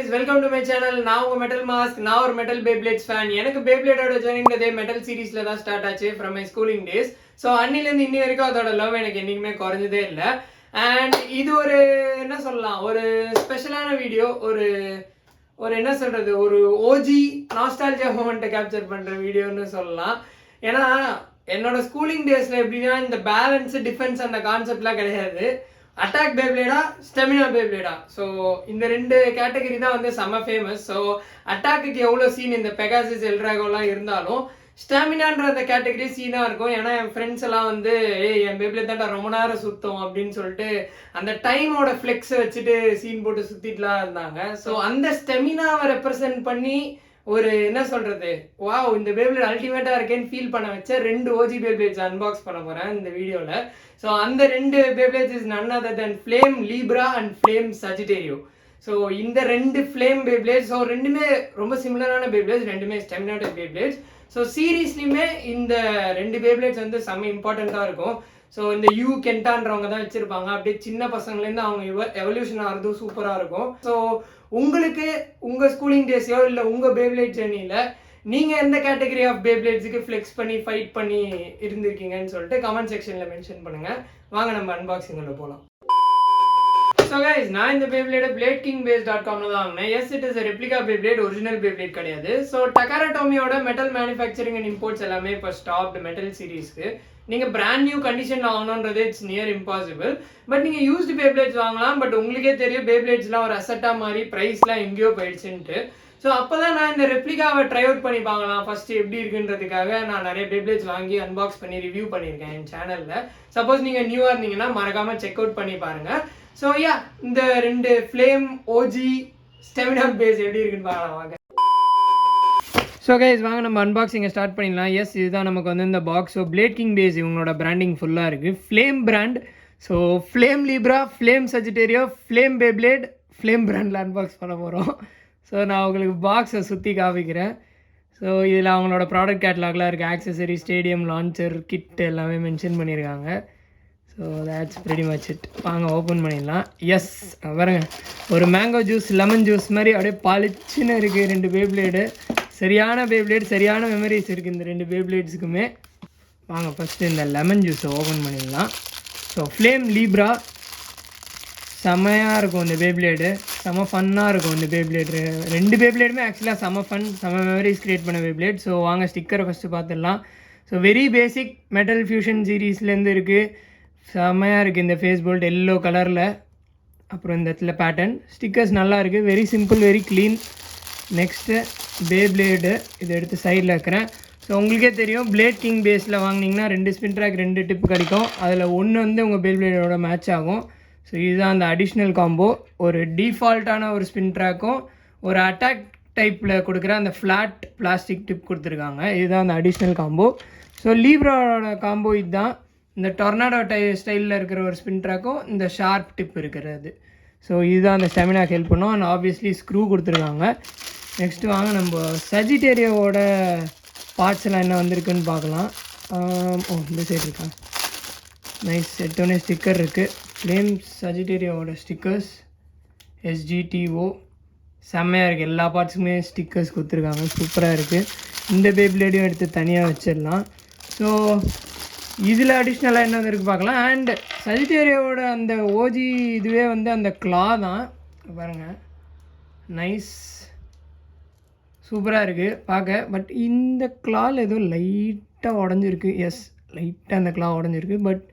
guys, welcome to my channel. நான் உங்க metal mask. நான் ஒரு மெட்டல் பேப்ளேட்ஸ் ஃபேன். எனக்கு பேப்ளேடோட ஜர்னிங் அதே மெட்டல் சீரிஸ்ல தான் ஸ்டார்ட் ஆச்சு from my schooling days. So அன்னிலேருந்து இன்னி வரைக்கும் அதோட லவ் எனக்கு என்னைக்குமே குறைஞ்சதே இல்லை. அண்ட் இது ஒரு என்ன சொல்லலாம், ஒரு ஸ்பெஷலான வீடியோ, ஒரு என்ன சொல்றது, ஒரு ஓஜி நாஸ்டால்ஜியா மூமெண்ட்டை கேப்சர் பண்ற வீடியோன்னு சொல்லலாம். ஏன்னா என்னோட ஸ்கூலிங் டேஸ்ல எப்படின்னா இந்த பேலன்ஸ் டிஃபென்ஸ் அந்த கான்செப்ட்லாம் கிடையாது. அட்டாக் பேப்ளேடா, ஸ்டெமினா பேப்ளேடா, ஸோ இந்த ரெண்டு கேட்டகரி தான் வந்து செம்ம ஃபேமஸ். ஸோ அட்டாக்குக்கு எவ்வளோ சீன் இந்த பெகாசிஸ் எல்ட்ராகோலாம் இருந்தாலும் ஸ்டாமினான்ற அந்த கேட்டகரி சீனாக இருக்கும். ஏன்னா என் ஃப்ரெண்ட்ஸ் எல்லாம் வந்து என் பேப்ளேட் தான்டா ரொம்ப நேரம் சுத்தம் அப்படின்னு சொல்லிட்டு அந்த டைமோட ஃப்ளெக்ஸை வச்சுட்டு சீன் போட்டு சுற்றிட்டுலாம் இருந்தாங்க. ஸோ அந்த ஸ்டெமினாவை ரெப்ரசென்ட் பண்ணி ஒரு என்ன சொல்றது, வாவ் இந்த பேப்ளேட் அல்டிமேட்டா இருக்கேன்னு ஃபீல் பண்ண வச்ச ரெண்டு ஓஜி பேப்ளேட்ஸ் அன்பாக்ஸ் பண்ண போறேன் இந்த வீடியோல. ஸோ அந்த ரெண்டு Beyblades is none other than flame Libra and flame Sagittario. So இந்த ரெண்டு ஃப்ளேம் பேப்ளேட்ஸ், ஸோ ரெண்டுமே ரொம்ப சிமிலரான பேப்ளேட்ஸ், ரெண்டுமே ஸ்டெமினா டைப் பேப்ளேட்ஸ். ஸோ சீரீஸ்லையுமே இந்த ரெண்டு பேப்ளேட்ஸ் வந்து செம்ம இம்பார்ட்டண்ட்டாக இருக்கும். ஸோ இந்த யூ கென்டான்றவங்க தான் வச்சிருப்பாங்க. அப்படியே சின்ன பசங்கள்லேருந்து அவங்க எவல்யூஷன் ஆகிறதும் சூப்பராக இருக்கும். ஸோ உங்களுக்கு உங்கள் ஸ்கூலிங் டேஸையோ இல்லை உங்கள் பேப்ளேட் ஜெர்னியில் நீங்கள் எந்த கேட்டகரி ஆஃப் பேப்ளேட்ஸுக்கு ஃப்ளெக்ஸ் பண்ணி ஃபைட் பண்ணி இருந்திருக்கீங்கன்னு சொல்லிட்டு கமெண்ட் செக்ஷனில் மென்ஷன் பண்ணுங்கள். வாங்க நம்ம அன்பாக்சிங்கில் போகலாம். ஸோ கைஸ், நான் இந்த பேப்ளேடை BladeKingBase.com தான் வாங்கினேன். Yes, it is replica Beyblade, original Beyblade கிடையாது. ஸோ டக்காரா டோமியோட மெட்டல் மேனுஃபேக்சரிங் அண்ட் இம்போர்ட்ஸ் எல்லாமே இப்போ ஸ்டாப்டு மெட்டல் சீரீஸ்க்கு. நீங்கள் பிராண்ட் நியூ கண்டிஷனில் வாங்கணுன்றது இட்ஸ் நியர் இம்பாசிபிள். பட் நீங்கள் யூஸ்டு பேப்ளேட்ஸ் வாங்கலாம். பட் உங்களுக்கே தெரியும் பேப்ளேட்ஸ்லாம் ஒரு அசட்டாக மாதிரி ப்ரைஸ்லாம் எங்கேயோ போயிடுச்சுன்ட்டு. ஸோ அப்போ தான் நான் இந்த ரெப்ளிகாவை ட்ரை அவுட் பண்ணி பார்க்கலாம் ஃபஸ்ட்டு எப்படி இருக்குன்றதுக்காக நான் நிறைய பேப்ளேட்ஸ் வாங்கி அன்பாக்ஸ் பண்ணி ரிவ்யூ பண்ணியிருக்கேன் என் சேனலில். சப்போஸ் நீங்கள் நியூவாக இருந்தீங்கன்னா மறக்காமல் செக் அவுட் பண்ணி பாருங்கள். ஸோ யா, இந்த ரெண்டு ஃப்ளேம் ஓஜி ஸ்டெமினா பேஸ் எப்படி இருக்குன்னு பார்க்கலாம் வாங்க. ஸோ கைஸ், வாங்க நம்ம அன்பாக்சிங்கை ஸ்டார்ட் பண்ணிடலாம். எஸ், இதுதான் நமக்கு வந்து இந்த பாக்ஸ். ஸோ BladeKingBase இவங்களோட பிராண்டிங் ஃபுல்லாக இருக்குது. Flame brand. So flame Libra, flame Sagittario, flame Beyblade, flame பிராண்டில் அன்பாக்ஸ் பண்ண போகிறோம். ஸோ நான் உங்களுக்கு பாக்ஸை சுற்றி காமிக்கிறேன். ஸோ இதில் அவங்களோட ப்ராடக்ட் கேட்லாக்லாம் இருக்குது. ஆக்சசரி, ஸ்டேடியம் லான்ச்சர், கிட் எல்லாமே மென்ஷன் பண்ணியிருக்காங்க. So that's very much it. வாங்க ஓப்பன் பண்ணிடலாம். எஸ், பாருங்க, ஒரு மேங்கோ ஜூஸ், லெமன் ஜூஸ் மாதிரி அப்படியே பளிச்சுன்னு இருக்குது ரெண்டு பேப்ளேடு. சரியான பேப்ளேட், சரியான மெமரிஸ் இருக்குது இந்த ரெண்டு பேப்ளேட்ஸுக்குமே. வாங்க ஃபஸ்ட்டு இந்த லெமன் ஜூஸை ஓப்பன் பண்ணிடலாம். ஸோ ஃப்ளேம் லீப்ரா செம்மையாக இருக்கும் இந்த பேப்ளேடு, செம்ம ஃபன்னாக இருக்கும் இந்த பேப்ளேடு. ரெண்டு பேப்ளேடுமே ஆக்சுவலாக செம்ம ஃபன், செம்ம மெமரிஸ் க்ரியேட் பண்ண பேப்ளேட். ஸோ வாங்க ஸ்டிக்கரை ஃபஸ்ட்டு பார்த்துடலாம். So very basic metal fusion சீரீஸ்லேருந்து இருக்குது. செம்மையாக இருக்குது இந்த ஃபேஸ் போல்ட் எல்லோ கலரில். அப்புறம் இந்த இடத்துல பேட்டர்ன் ஸ்டிக்கர்ஸ் நல்லா இருக்குது. Very simple, very clean. Next பேப்ளேடு, இதை எடுத்து சைடில் வைக்கிறேன். ஸோ உங்களுக்கே தெரியும் BladeKingBaseல வாங்கினீங்கன்னா ரெண்டு ஸ்பின் ட்ராக், ரெண்டு டிப் கிடைக்கும். அதில் ஒன்று வந்து உங்கள் பேப்ளேடோட மேட்ச் ஆகும். ஸோ இதுதான் அந்த அடிஷ்னல் காம்போ. ஒரு டிஃபால்ட்டான ஒரு ஸ்பின் ட்ராக்கும் ஒரு அட்டாக் டைப்பில் கொடுக்குற அந்த ஃப்ளாட் பிளாஸ்டிக் டிப் கொடுத்துருக்காங்க. இதுதான் அந்த அடிஷ்னல் காம்போ. ஸோ லீப்ராவோட காம்போ இதுதான். இந்த டொர்னாடோ ஸ்டைலில் இருக்கிற ஒரு ஸ்பின் ட்ராக்கும் இந்த ஷார்ப் டிப் இருக்கிறது. ஸோ இதுதான் அந்த ஸ்டெமினாக்கு ஹெல்ப் பண்ணும். அண்ட் ஆப்வியஸ்லி ஸ்க்ரூ கொடுத்துருக்காங்க. நெக்ஸ்ட்டு வாங்க நம்ம சஜிடேரியோவோட பார்ட்ஸ் எல்லாம் என்ன வந்திருக்குன்னு பார்க்கலாம். இந்த சைடு இருக்காங்க. நைஸ், எடுத்தோடனே ஸ்டிக்கர் இருக்குது. ஃப்ளேம் சஜிடேரியோவோட ஸ்டிக்கர்ஸ் SGTO செம்மையாக இருக்குது. எல்லா பார்ட்ஸுக்குமே ஸ்டிக்கர்ஸ் கொடுத்துருக்காங்க, சூப்பராக இருக்குது. இந்த பேப்ளேடையும் எடுத்து தனியாக வச்சிடலாம். ஸோ இதில் அடிஷ்னலாக என்ன இருக்குது பார்க்கலாம். அண்ட் சஜிடேரியோவோட அந்த ஓஜி இதுவே வந்து அந்த கிளா தான் பாருங்கள். நைஸ், சூப்பராக இருக்குது பார்க்க. பட் இந்த கிளால் ஏதோ லைட்டாக உடஞ்சிருக்கு. எஸ், லைட்டாக அந்த கிளா உடஞ்சிருக்கு. But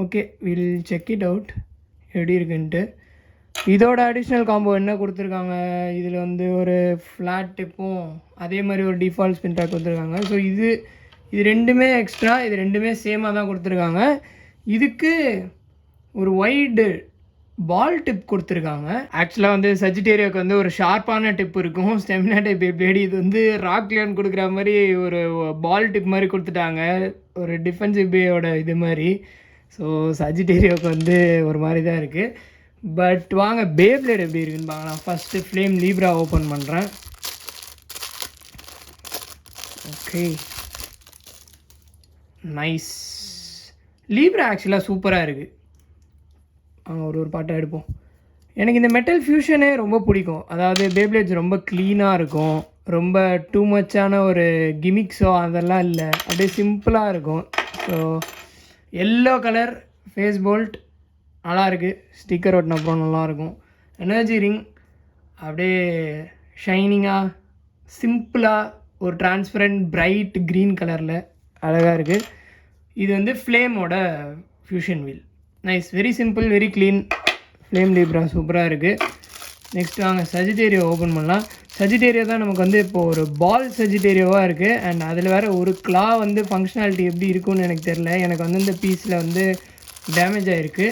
okay, will check it out எப்படி இருக்குன்ட்டு. இதோட அடிஷ்னல் காம்போ என்ன கொடுத்துருக்காங்க, இதில் வந்து ஒரு ஃப்ளாட் டிப்பும் அதே மாதிரி ஒரு டிஃபால்ட் ஸ்பின் ட்ராக் கொடுத்துருக்காங்க. ஸோ இது ரெண்டுமே எக்ஸ்ட்ரா, இது ரெண்டுமே சேமாக தான் கொடுத்துருக்காங்க. இதுக்கு ஒரு வைடு பால் டிப் கொடுத்துருக்காங்க. ஆக்சுவலாக வந்து சஜிடேரியோக்கு வந்து ஒரு ஷார்ப்பான டிப் இருக்கும், ஸ்டெமினா டைப் பேப்ளேட். இது வந்து ராக்லியான் கொடுக்குற மாதிரி ஒரு பால் டிப் மாதிரி கொடுத்துட்டாங்க, ஒரு டிஃபென்சிவ் பேயோட இது மாதிரி. ஸோ சஜிடேரியோக்கு வந்து ஒரு மாதிரி தான் இருக்குது. பட் வாங்க பேப்ளேட் எப்படி இருக்குன்னு பார்க்கலாம். ஃபஸ்ட்டு ஃப்ளேம் லீப்ரா ஓப்பன் பண்ணுறேன். Okay, nice. லீப்ரா ஆக்சுவலாக சூப்பராக இருக்குது. ஒரு பாட்டை எடுப்போம். எனக்கு இந்த மெட்டல் ஃபியூஷனே ரொம்ப பிடிக்கும். அதாவது பேப்ளேட்ஸ் ரொம்ப க்ளீனாக இருக்கும். ரொம்ப டூ மச்சான ஒரு கிமிக்ஸோ அதெல்லாம் இல்லை, அப்படியே சிம்பிளாக இருக்கும். So yellow colour face bold நல்லாயிருக்கு. ஸ்டிக்கர் ஒட்டின அப்புறம் நல்லாயிருக்கும். எனர்ஜி ரிங் அப்படியே ஷைனிங்காக சிம்பிளாக ஒரு டிரான்ஸ்பரண்ட் பிரைட் க்ரீன் கலரில் அழகாக இருக்குது. இது வந்து ஃப்ளேமோட fusion wheel. Nice, very simple, very clean. Flame Libra சூப்பராக இருக்குது. நெக்ஸ்ட் வாங்க சஜிடேரியோ ஓப்பன் பண்ணலாம். சஜிடேரியோ தான் நமக்கு வந்து இப்போது ஒரு பால் சஜிடேரியோவாக இருக்குது. அண்ட் அதில் வேறு ஒரு கிளா வந்து ஃபங்க்ஷனாலிட்டி எப்படி இருக்குன்னு எனக்கு தெரில. எனக்கு வந்து இந்த பீஸில் வந்து டேமேஜ் ஆகிருக்கு.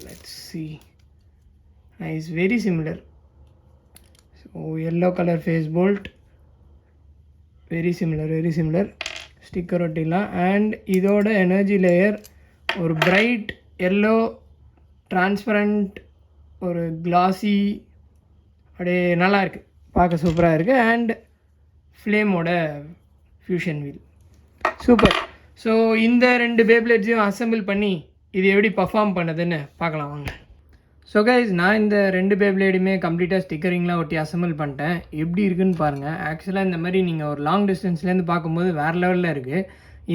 Let's see. Nice, very similar. So yellow colour face bolt, very similar, very similar. Sticker ஒட்டிடலாம். அண்ட் இதோட எனர்ஜி லேயர் ஒரு பிரைட் எல்லோ டிரான்ஸ்பரண்ட் ஒரு கிளாஸி, அப்படியே நல்லாயிருக்கு, பார்க்க சூப்பராக இருக்குது. அண்ட் ஃப்ளேமோட ஃபியூஷன் வீல் சூப்பர். ஸோ இந்த 2 பேப்ளேட்ஸையும் அசெம்பிள் பண்ணி இது எப்படி பர்ஃபார்ம் பண்ணுதுன்னு பார்க்கலாம் வாங்க. ஸோ கைஸ், நான் இந்த 2 பேப்ளேடுமே கம்ப்ளீட்டாக ஸ்டிக்கரிங்லாம் ஒட்டி அசெம்பிள் பண்ணிட்டேன். எப்படி இருக்குன்னு பாருங்கள். ஆக்சுவலாக இந்த மாதிரி நீங்கள் ஒரு லாங் டிஸ்டன்ஸ்லேருந்து பார்க்கும்போது வேறு லெவலில் இருக்குது.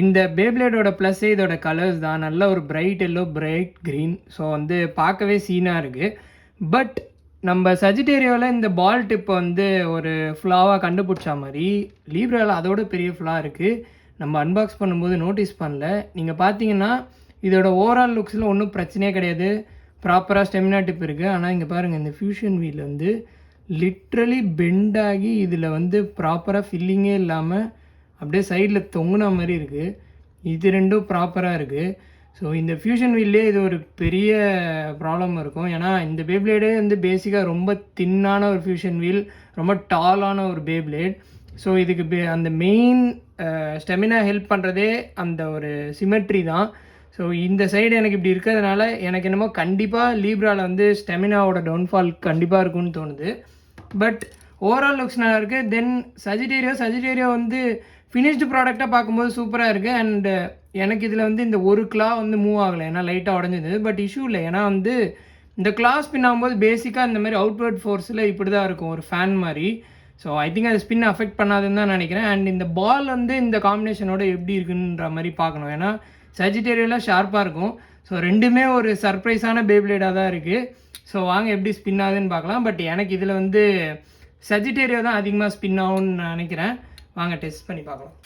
இந்த பேப்ளேடோட ப்ளஸ்ஸே இதோட கலர்ஸ் தான். நல்ல ஒரு bright yellow, bright green. So வந்து பார்க்கவே சீனாக இருக்குது. பட் நம்ம சஜிடேரியோவில் இந்த பால் டிப்பை வந்து ஒரு ஃப்ளாவாக கண்டுபிடிச்ச மாதிரி லீப்ராவில் அதோட பெரிய ஃப்ளா இருக்குது. நம்ம அன்பாக்ஸ் பண்ணும்போது நோட்டீஸ் பண்ணல. நீங்கள் பார்த்தீங்கன்னா இதோட ஓவரால் லுக்ஸில் ஒன்றும் பிரச்சனையே கிடையாது. ப்ராப்பராக ஸ்டெமினா டிப் இருக்குது. ஆனால் இங்கே பாருங்கள், இந்த ஃபியூஷன் வீல் வந்து லிட்ரலி பெண்ட் ஆகி இதில் வந்து ப்ராப்பராக ஃபில்லிங்கே இல்லாமல் அப்படியே சைடில் தொங்குன மாதிரி இருக்குது. இது ரெண்டும் ப்ராப்பராக இருக்குது. ஸோ இந்த ஃபியூஷன் வீல்லே இது ஒரு பெரிய ப்ராப்ளம் இருக்கும். ஏன்னா இந்த பேப்ளேடே வந்து பேசிக்காக ரொம்ப தின்னான ஒரு ஃபியூஷன் வீல், ரொம்ப டாலான ஒரு பேப்ளேட். ஸோ இதுக்கு அந்த மெயின் ஸ்டெமினா ஹெல்ப் பண்ணுறதே அந்த ஒரு சிமெட்ரி தான். ஸோ இந்த சைடு எனக்கு இப்படி இருக்கிறதுனால எனக்கு என்னமோ கண்டிப்பாக லீப்ராவில் வந்து ஸ்டெமினாவோட டவுன்ஃபால் கண்டிப்பாக இருக்கும்னு தோணுது. பட் ஓவரால் லுக்ஸ் நல்லா இருக்குது. தென் சஜிடேரியோ வந்து ஃபினிஷ்டு ப்ராடக்டாக பார்க்கும்போது சூப்பராக இருக்குது. அண்ட் எனக்கு இதில் வந்து இந்த ஒரு கிளா வந்து மூவ் ஆகலை, ஏன்னா லைட்டாக உடஞ்சிது. பட் இஷ்யூ இல்லை, ஏன்னா வந்து இந்த கிளா ஸ்பின் ஆகும்போது பேசிக்காக இந்த மாதிரி அவுட்வர்ட் ஃபோர்ஸில் இப்படி தான் இருக்கும், ஒரு ஃபேன் மாதிரி. ஸோ ஐ திங்க் அது ஸ்பின் அஃபெக்ட் பண்ணாதுன்னு தான் நினைக்கிறேன். அண்ட் இந்த பால் வந்து இந்த காம்பினேஷனோட எப்படி இருக்குன்ற மாதிரி பார்க்கணும். ஏன்னா சஜிடேரியோவில் ஷார்ப்பாக இருக்கும். ஸோ ரெண்டுமே ஒரு சர்ப்ரைஸான பேப்ளேடாக தான் இருக்குது. ஸோ வாங்க எப்படி ஸ்பின் ஆகுதுன்னு பார்க்கலாம். பட் எனக்கு இதில் வந்து சஜிடேரியோ தான் அதிகமாக ஸ்பின் ஆகும்னு நான் நினைக்கிறேன். வாங்க டெஸ்ட் பண்ணி பார்க்கலாம்.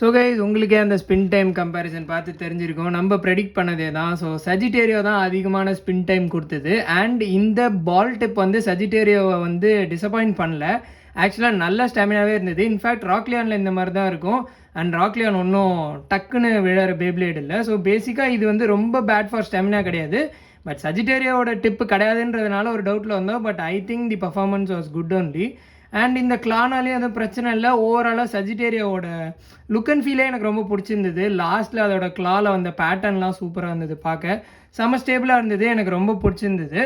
ஸோ கைஸ், உங்களுக்கே அந்த ஸ்பின் டைம் கம்பேரிசன் பார்த்து தெரிஞ்சிருக்கும். நம்ம ப்ரெடிக்ட் பண்ணதே தான். ஸோ சஜிடேரியோ தான் அதிகமான ஸ்பின் டைம் கொடுத்தது. அண்ட் இந்த பால் டிப் வந்து சஜிடேரியோவை வந்து டிசப்பாயிண்ட் பண்ணல. ஆக்சுவலாக நல்ல ஸ்டாமினாவே இருந்தது. இன்ஃபேக்ட் ராக்லியானில் இந்த மாதிரி தான் இருக்கும். அண்ட் ராக்லியான் ஒன்றும் டக்குன்னு விழற பேப்ளேட் இல்லை. ஸோ பேசிக்காக இது வந்து ரொம்ப பேட் ஃபார் ஸ்டாமினா கிடையாது. பட் சஜிடேரியோவோட டிப்பு கிடையாதுன்றதுனால ஒரு டவுட்டில் வந்தோம். But I think the performance was good only. And இந்த கிளானாலேயும் எதுவும் பிரச்சனை இல்லை. ஓவராலாக சஜிடேரியாவோட லுக் அண்ட் ஃபீலே எனக்கு ரொம்ப பிடிச்சிருந்தது. லாஸ்ட்டில் அதோட கிளாவில் வந்த பேட்டர்ன்லாம் சூப்பராக இருந்தது, பார்க்க செம்ம ஸ்டேபிளாக இருந்தது, எனக்கு ரொம்ப பிடிச்சிருந்தது.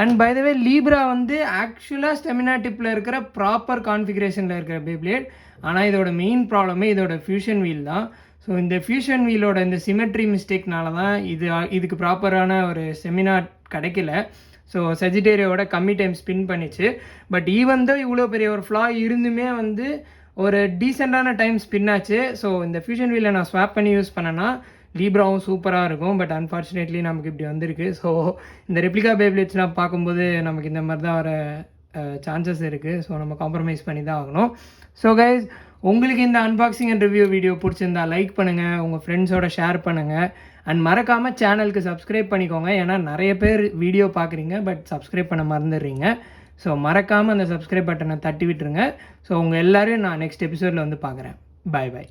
அண்ட் பை த வே லீப்ரா வந்து ஆக்சுவலாக ஸ்டெமினா டிப்பில் இருக்கிற ப்ராப்பர் கான்ஃபிகரேஷனில் இருக்கிற பேப்ளேட். ஆனால் இதோட மெயின் ப்ராப்ளமே இதோட ஃபியூஷன் வீல் தான். ஸோ இந்த ஃபியூஷன் வீலோட இந்த சிமெட்ரி மிஸ்டேக்னால தான் இதுக்கு ப்ராப்பரான ஒரு செமினா கிடைக்கல. ஸோ சஜிடேரியாவோட கம்மி டைம் ஸ்பின் பண்ணிச்சு. பட் ஈவன் தான் இவ்வளோ பெரிய ஒரு ஃப்ளா இருந்துமே வந்து ஒரு டீசெண்டான டைம் ஸ்பின் ஆச்சு. ஸோ இந்த ஃபியூஷன் வீலை நான் ஸ்வாப் பண்ணி யூஸ் பண்ணேன்னா லீப்ராவும் சூப்பராக இருக்கும். பட் அன்ஃபார்ச்சுனேட்லி நமக்கு இப்படி வந்திருக்கு. ஸோ இந்த ரெப்ளிகா பேப்ளேட்ஸ்லாம் பார்க்கும்போது நமக்கு இந்த மாதிரி தான் வர சான்சஸ் இருக்குது. ஸோ நம்ம காம்ப்ரமைஸ் பண்ணி தான் ஆகணும். ஸோ கைஸ், உங்களுக்கு இந்த அன்பாக்சிங் அண்ட் ரிவ்யூ வீடியோ பிடிச்சிருந்தா லைக் பண்ணுங்கள், உங்கள் ஃப்ரெண்ட்ஸோட ஷேர் பண்ணுங்கள். அண்ட் மறக்காமல் சேனலுக்கு சப்ஸ்கிரைப் பண்ணிக்கோங்க. ஏன்னா நிறைய பேர் வீடியோ பார்க்குறீங்க பட் சப்ஸ்கிரைப் பண்ண மறந்துடுறீங்க. ஸோ மறக்காமல் அந்த சப்ஸ்கிரைப் பட்டனை தட்டி விட்டுருங்க. ஸோ உங்கள் எல்லோரையும் நான் நெக்ஸ்ட் எபிசோடில் வந்து பார்க்குறேன். பாய் பாய்.